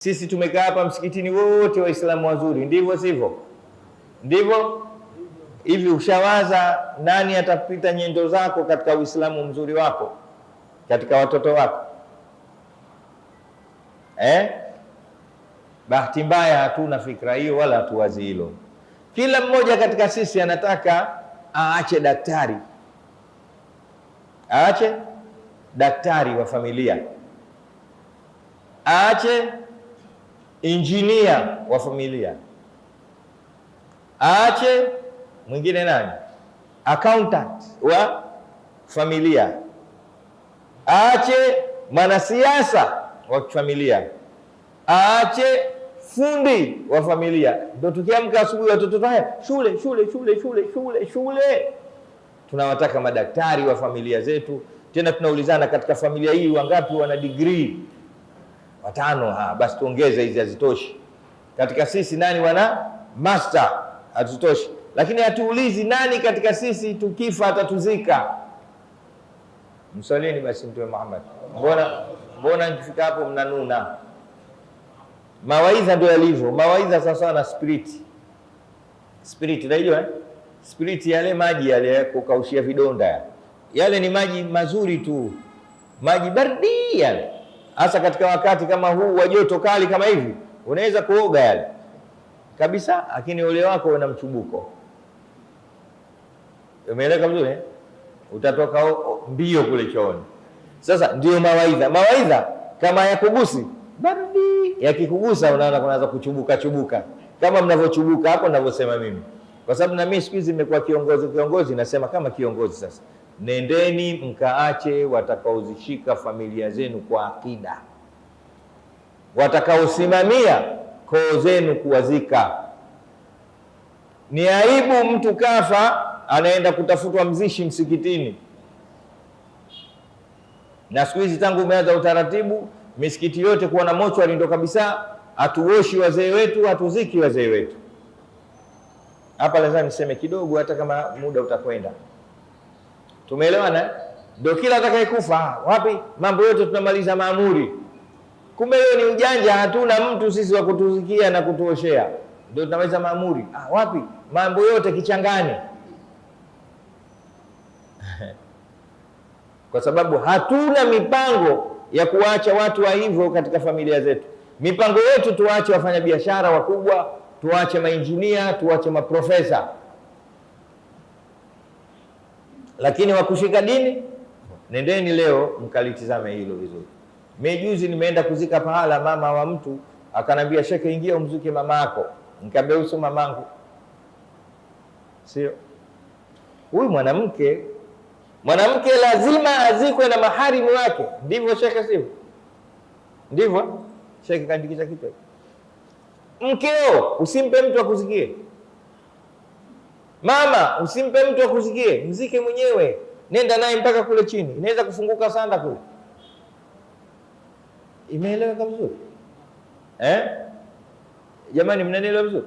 Sisi tumekaa hapa msikitini wote Waislamu wazuri, ndivyo sivyo? Ndivyo hivi. Ushawaza nani atapita nyendo zako katika Uislamu mzuri wako, katika watoto wako? Bahati mbaya hatuna fikra hiyo wala hatuwazi hilo. Kila mmoja katika sisi anataka aache daktari, aache daktari wa familia, aache injinia wa familia, aache mwingine nani, accountant wa familia, aache mwanasiasa wa familia, aache fundi wa familia. Ndio tukiamka asubuhi watoto haya shule shule shule shule shule shule. Tunawataka madaktari wa familia zetu. Tena tunaulizana katika familia hii wangapi wana degree? 5. Basi tuongeze hizi, hazitoshi. Katika sisi nani wana master? Hazitoshi. Lakini hatuulizi nani katika sisi tukifa atatuzika. Msalini basi Mtume Muhammad. Mbona nikifika hapo mnanuna? Mawaidha ndio yalivyo. Mawaidha sasa na spirit. Spirit unajua spirit, yale maji yale kukaushia vidonda yale ni maji mazuri tu, maji baridi yale. Hasa katika wakati kama huu wa joto kali kama hivi, unaweza kuoga yale kabisa, lakini ule wako una mchubuko. Umeeleka vizuri? Utatoka mbio kule chooni. Sasa ndio mawaidha. Mawaidha kama yakugusi baridi, yakikugusa unaona kunaanza kuchubuka chubuka, kama mnavyochubuka hapo ninavyosema mimi. Kwa sababu na mimi siku hizi nimekuwa kiongozi nasema kama kiongozi sasa, nendeni mkaache watakaozishika familia zenu kwa akida, watakaosimamia koo zenu kuwazika. Ni aibu mtu kafa anaenda kutafutwa mzishi msikitini. Na siku hizi tangu umeanza utaratibu misikiti yote kuwa na mochwari, ndio kabisa hatuoshi wazee wetu, hatuziki wazee wetu. Hapa lazima niseme kidogo, hata kama muda utakwenda. Tumeelewana? Ndio kila atakayekufa wapi, mambo yote tunamaliza maamuri. Kumbe hiyo ni ujanja, hatuna mtu sisi wa kutuzikia na kutuoshea, ndio tunamaliza maamuri. Wapi, mambo yote kichangani. Kwa sababu hatuna mipango ya kuacha watu wa hivyo katika familia zetu. Mipango yetu tuache wafanya biashara wakubwa, tuache mainjinia, tuache maprofesa. Lakini wakushika dini, nendeni leo mkalitizame hilo vizuri. Mimi juzi nimeenda kuzika pahala, mama wa mtu akanambia, sheke, ingia umzuke mama yako. Nikamwambia uso mamangu. Sio. Huyu mwanamke lazima azikwe na maharimu wake. Ndivyo sheke, sivyo? Ndivyo sheke kaandikisha kitu. Mkeo usimpe mtu akuzikie. Mama usimpe mtu akuzikie, mzike mwenyewe. Nenda naye mpaka kule chini, inaweza kufunguka sanda kule. Imeeleweka vizuri? Jamani, mnanielewa vizuri?